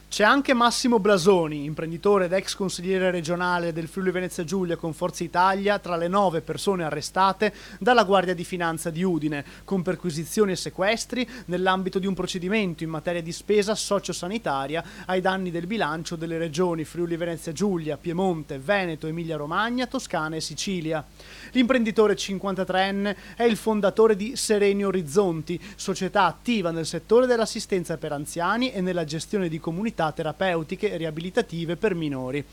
C'è anche Massimo Blasoni, imprenditore ed ex consigliere regionale del Friuli Venezia Giulia con Forza Italia, tra le 9 persone arrestate dalla Guardia di Finanza di Udine, con perquisizioni e sequestri nell'ambito di un procedimento in materia di spesa sociosanitaria ai danni del bilancio delle regioni Friuli Venezia Giulia, Piemonte, Veneto, Emilia Romagna, Toscana e Sicilia. L'imprenditore 53enne è il fondatore di Sereni Orizzonti, società attiva nel settore dell'assistenza per anziani e nella gestione di comunità terapeutiche e riabilitative per minori.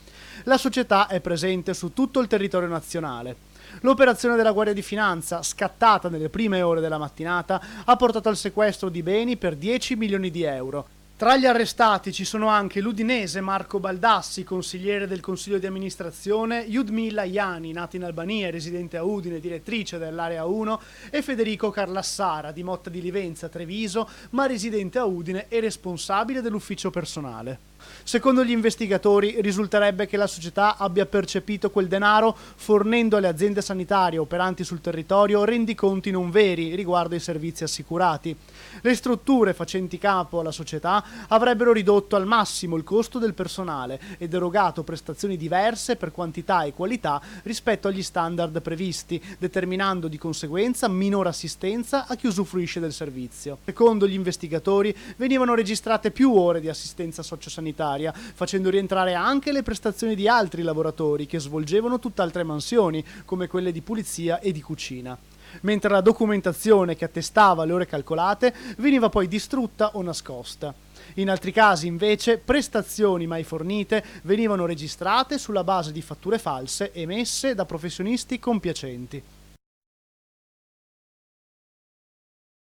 La società è presente su tutto il territorio nazionale. L'operazione della Guardia di Finanza, scattata nelle prime ore della mattinata, ha portato al sequestro di beni per 10 milioni di euro. Tra gli arrestati ci sono anche l'udinese Marco Baldassi, consigliere del Consiglio di amministrazione, Yudmila Iani, nata in Albania, residente a Udine, direttrice dell'Area 1, e Federico Carlassara, di Motta di Livenza, Treviso, ma residente a Udine e responsabile dell'ufficio personale. Secondo gli investigatori risulterebbe che la società abbia percepito quel denaro fornendo alle aziende sanitarie operanti sul territorio rendiconti non veri riguardo ai servizi assicurati. Le strutture facenti capo alla società avrebbero ridotto al massimo il costo del personale ed erogato prestazioni diverse per quantità e qualità rispetto agli standard previsti, determinando di conseguenza minore assistenza a chi usufruisce del servizio. Secondo gli investigatori venivano registrate più ore di assistenza sociosanitaria, facendo rientrare anche le prestazioni di altri lavoratori che svolgevano tutt'altre mansioni, come quelle di pulizia e di cucina. Mentre la documentazione che attestava le ore calcolate veniva poi distrutta o nascosta. In altri casi, invece, prestazioni mai fornite venivano registrate sulla base di fatture false emesse da professionisti compiacenti.